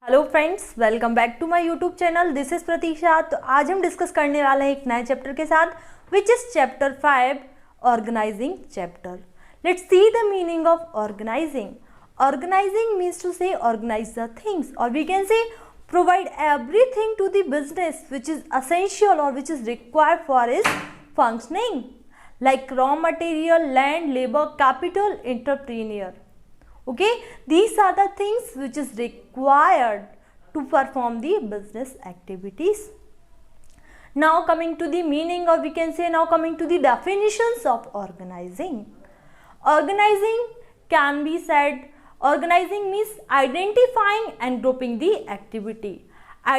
Hello friends, welcome back to my YouTube channel. This is Pratiksha. तो आज हम discuss करने वाले हैं एक नए चैप्टर के साथ, which is chapter 5, organising chapter. Let's see the meaning of organising. Organising means to say organise the things, और we can say provide everything to the business which is essential or which is required for its functioning, like raw material, land, labor, capital, entrepreneur. Okay, these are the things which is required to perform the business activities. Now coming to the meaning, or we can say now coming to the definitions of organizing. Organizing can be said, organizing means identifying and grouping the activity.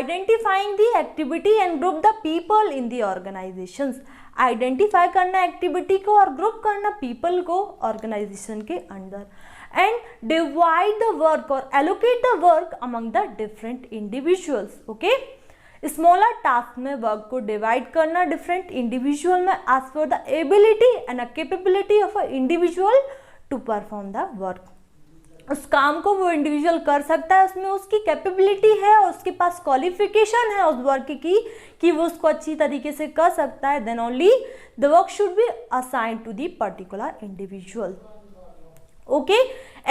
Identifying the activity and group the people in the organizations. Identify करना activity को और group करना people को organisation के अंदर, and divide the work और allocate the work among the different individuals. Okay, smaller task में work को डिवाइड करना डिफरेंट इंडिविजुअल में as per the ability and a capability of a individual to perform the work. उस काम को वो individual कर सकता है, उसमें उसकी कैपेबिलिटी है और उसके पास क्वालिफिकेशन है उस वर्क की कि वो उसको अच्छी तरीके से कर सकता है, then only the work should be assigned to the particular individual. Okay,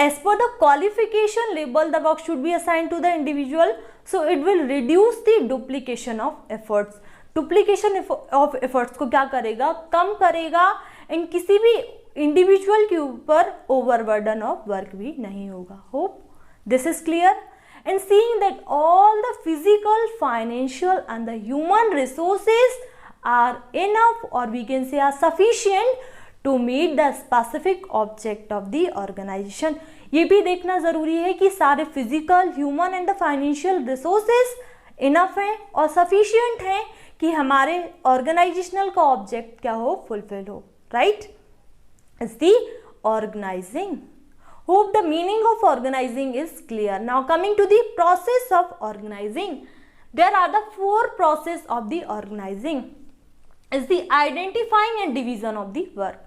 as per the qualification level the work should be assigned to the individual, so it will reduce the duplication of efforts. Duplication of efforts को क्या करेगा, कम करेगा, and किसी भी individual के ऊपर overburden of work भी नहीं होगा। Hope this is clear. And seeing that all the physical, financial and the human resources are enough, और we can say are sufficient to meet the specific object of the organisation. ये भी देखना जरूरी है कि सारे physical, human and the financial resources enough हैं और सफिशिएंट हैं कि हमारे ऑर्गेनाइजेशनल का ऑब्जेक्ट क्या हो, फुलफिल हो। Right, is the organizing. Hope the meaning of organizing is clear. Now coming to the process of organizing, there are the 4 process of the organizing. Is the identifying and division of the work.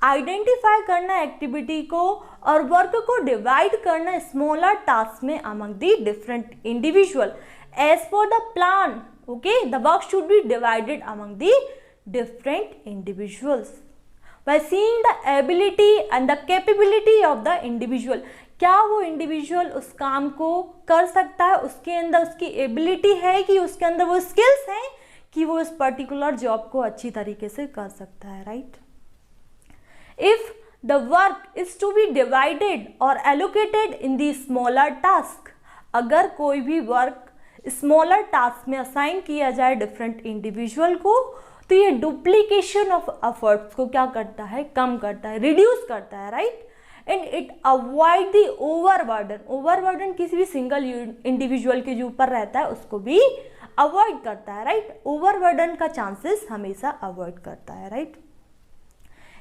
Identify करना activity को और work को divide करना smaller task में among the different individual as per the plan. Okay, the work should be divided among the different individuals by seeing the ability and the capability of the individual। क्या वो individual उस काम को कर सकता है, उसके अंदर उसकी एबिलिटी है कि उसके अंदर वो स्किल्स हैं कि वो इस पर्टिकुलर जॉब को अच्छी तरीके से कर सकता है। Right, if the work is to be divided और allocated in the smaller task, अगर कोई भी वर्क स्मॉलर टास्क में असाइन किया जाए डिफरेंट इंडिविजुअल को, तो ये डुप्लीकेशन ऑफ एफर्ट्स को क्या करता है, कम करता है, रिड्यूस करता है। Right, and it avoid the overburden. Overburden किसी भी सिंगल इंडिविजुअल के जो ऊपर रहता है उसको भी अवॉइड करता है। राइट, ओवरबर्डन का चांसेस हमेशा अवॉइड करता है। Right,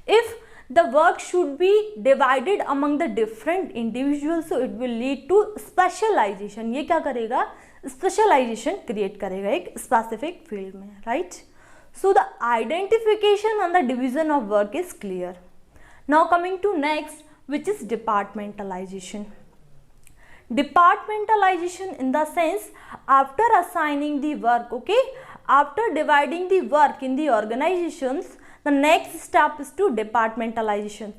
if the work should be divided among the different individuals, so it will lead to specialisation. ये क्या करेगा, स्पेशलाइजेशन क्रिएट करेगा एक स्पेसिफिक फील्ड में। Right, so the identification and the division of work is clear. Now coming to next, which is departmentalization. Departmentalization in the sense, after assigning the work, okay, after dividing the work in the organizations, the next step is to departmentalization.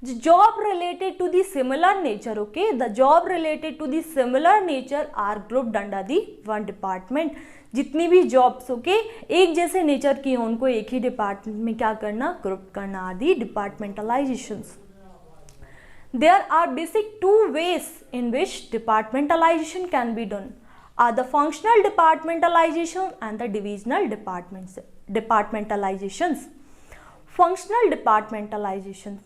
The job related to the similar nature, okay, the job related to the similar nature are grouped under the one department. जितनी भी jobs okay एक जैसे nature की हो, उनको एक ही department में क्या करना, ग्रुप करना, आदि departmentalisations. There are basic 2 ways in which departmentalization can be done, are the functional departmentalization and the divisional departmentalizations. Functional departmentalization,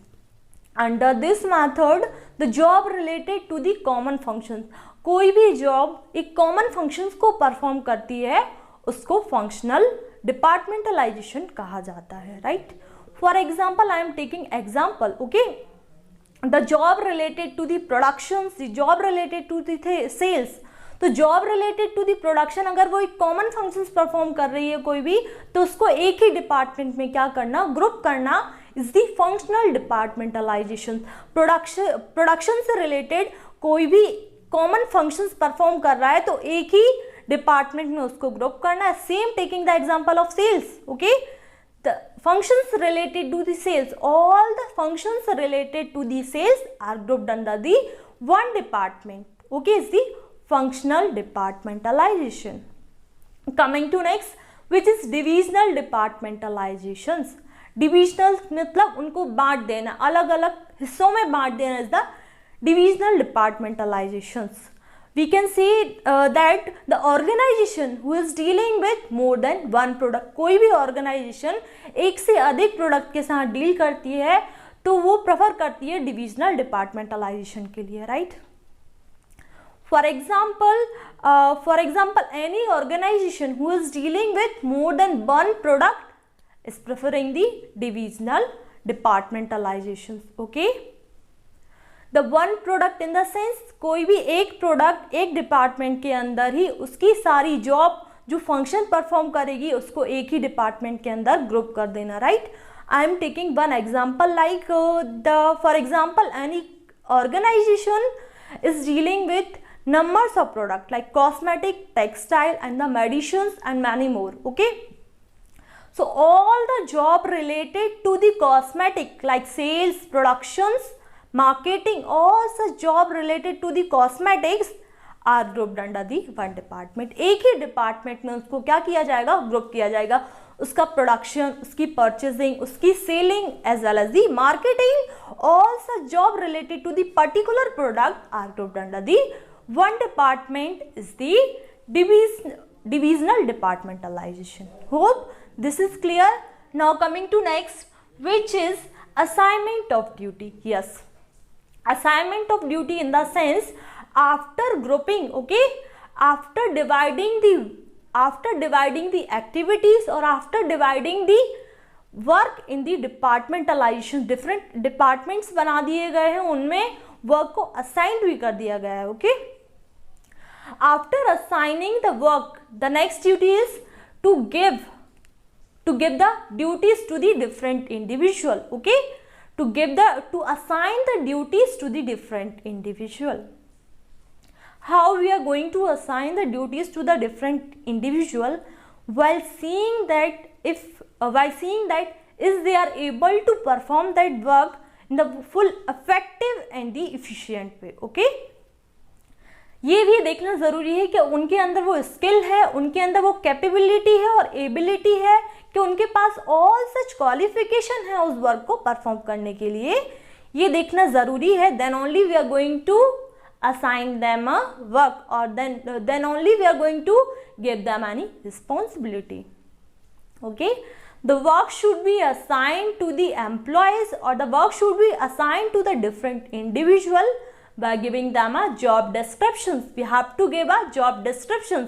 under this method the job related to the common functions, कोई भी job एक common functions को perform करती है उसको functional departmentalisation कहा जाता है। Right, for example I am taking example, okay, the job related to the production, job related to the sales. तो job related to the production अगर वो एक कॉमन फंक्शंस परफॉर्म कर रही है कोई भी, तो उसको एक ही डिपार्टमेंट में क्या करना, ग्रुप करना, is the functional departmentalisation. Production से रिलेटेड कोई भी कॉमन फंक्शंस परफॉर्म कर रहा है तो एक ही डिपार्टमेंट में उसको ग्रुप करना है. Same taking the example of sales. Okay, the functions related to the sales, all the functions related to the sales are grouped under the one department. Okay, is the functional departmentalization. Coming to next, which is divisional departmentalizations. Divisional मतलब उनको बांट देना, अलग अलग हिस्सों में बांट देना is the divisional departmentalizations. We can say that the organization who is dealing with more than one product, कोई भी organization एक से अधिक प्रोडक्ट के साथ डील करती है तो वो प्रेफर करती है डिविजनल डिपार्टमेंटलाइजेशन के लिए, right. For example any organisation who is dealing with more than one product is preferring the divisional departmentalisation. Okay, the one product in the sense कोई भी एक प्रोडक्ट एक डिपार्टमेंट के अंदर ही उसकी सारी जॉब जो फंक्शन परफॉर्म करेगी उसको एक ही डिपार्टमेंट के अंदर ग्रुप कर देना, right. I am taking one example like for example any organisation is dealing with numbers of product like cosmetic, textile and the medicines and many more. Okay, so all the job related to the cosmetic like sales, productions, marketing, all such job related to the cosmetics are grouped under the one department. एक ही department में उसको क्या किया जाएगा, group किया जाएगा. उसका production, उसकी परचेजिंग, उसकी selling as well as the marketing, all such job related to the particular product are grouped under the one department is the divisional departmentalization. Hope this is clear. Now coming to next, which is assignment of duty. Yes, assignment of duty in the sense after grouping, okay, after dividing the activities or after dividing the work in the departmentalization, different departments बना दिए गए हैं, उनमें work को assign भी कर दिया गया है. Okay, after assigning the work the next duty is to give the duties to the different individual. Okay, to assign the duties to the different individual. How we are going to assign the duties to the different individual? While seeing that is they are able to perform that work in the full effective and the efficient way. Okay, ये भी देखना ज़रूरी है कि उनके अंदर वो skill है, उनके अंदर वो कैपेबिलिटी है और एबिलिटी है कि उनके पास ऑल सच क्वालिफिकेशन है उस वर्क को परफॉर्म करने के लिए. ये देखना ज़रूरी है. Then only we are going to assign them a work, or then only we are going to give them any responsibility. Okay, the work should be assigned to the employees or the work should be assigned to the different individual by giving them a job descriptions. We have to give a job descriptions.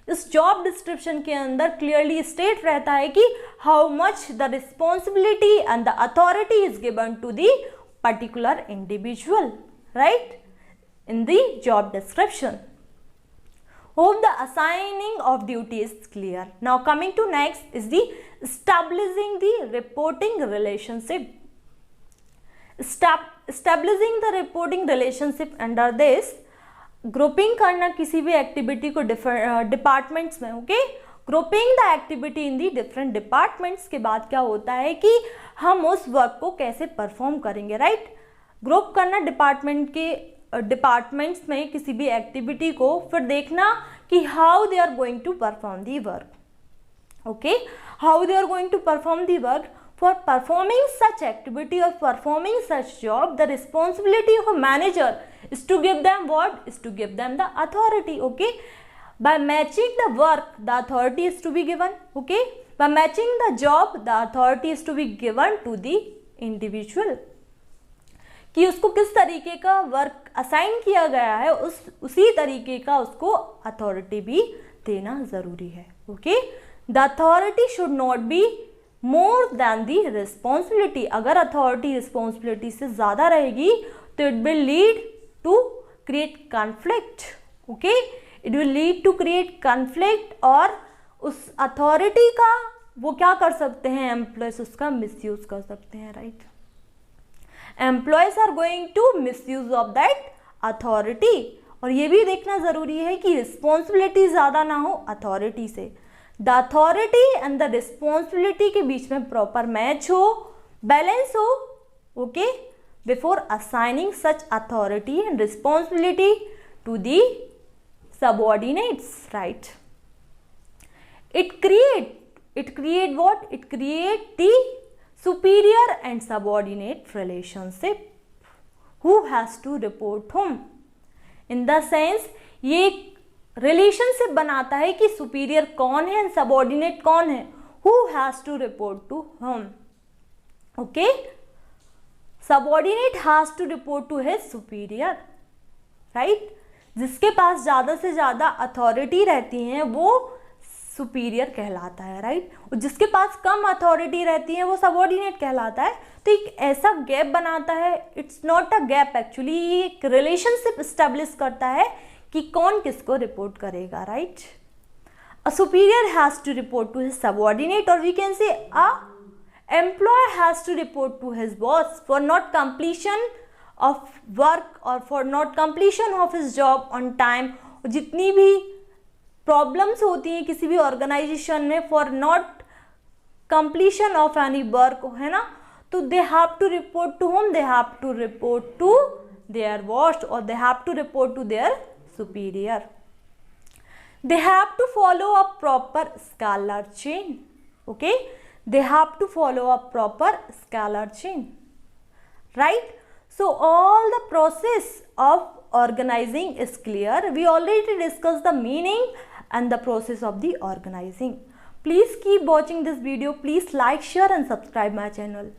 इस job description के अंदर clearly state रहता है कि how much the responsibility and the authority is given to the particular individual, right, in the job description. Hope the assigning of duty is clear. Now coming to next is the establishing the reporting relationship. Establishing the reporting relationship under this, grouping करना किसी भी activity को departments में. Okay, grouping the activity in the different departments के बाद क्या होता है कि हम उस वर्क को कैसे परफॉर्म करेंगे, राइट. ग्रुप करना डिपार्टमेंट्स में किसी भी एक्टिविटी को, फिर देखना कि how they are going to perform the work. Okay, how they are going to perform the work. For performing such activity और performing such job, the responsibility of a manager is to give them what, is to give them the authority. Okay, by matching the work the authority is to be given. Okay, by matching the job the authority is to be given to the individual. कि उसको किस तरीके का work assign किया गया है उसी तरीके का उसको अथॉरिटी भी देना जरूरी है. Okay, the authority should not be more than the responsibility. अगर अथॉरिटी रिस्पॉन्सिबिलिटी से ज़्यादा रहेगी तो it will lead to create conflict. Okay, it will lead to create conflict और उस अथॉरिटी का वो क्या कर सकते हैं, एम्प्लॉयज उसका मिसयूज कर सकते हैं, right. Employees are going to misuse of that authority और ये भी देखना ज़रूरी है कि रिस्पॉन्सिबिलिटी ज़्यादा ना हो अथॉरिटी से। The authority and the responsibility के बीच में प्रॉपर मैच हो, बैलेंस हो, okay, before assigning such authority and responsibility to the subordinates, right? It create what? It create the superior and subordinate relationship. Who has to report whom? In the sense, ये relationship बनाता है कि superior कौन है and subordinate कौन है. Who has to report to whom? Okay? Subordinate has to report to his superior, right? जिसके पास ज़्यादा से ज़्यादा अथॉरिटी रहती हैं वो सुपीरियर कहलाता है, राइट? और जिसके पास कम अथॉरिटी रहती है वो सबऑर्डिनेट कहलाता है. तो एक ऐसा गैप बनाता है, it's not a gap actually, एक रिलेशनशिप इस्टेब्लिश करता है कि कौन किसको रिपोर्ट करेगा, right? A superior has to report to his subordinate, और we can say a employer has to report to his boss for not completion of work और for not completion of his job on time. जितनी भी problems होती हैं किसी भी organisation में for not completion of any work, है ना, तो they have to report to whom, they have to report to their boss और they have to report to their superior. They have to follow a proper scalar chain. Okay, they have to follow a proper scalar chain, right? So all the process of organizing is clear. We already discussed the meaning and the process of the organizing. Please keep watching this video. Please like, share and subscribe my channel.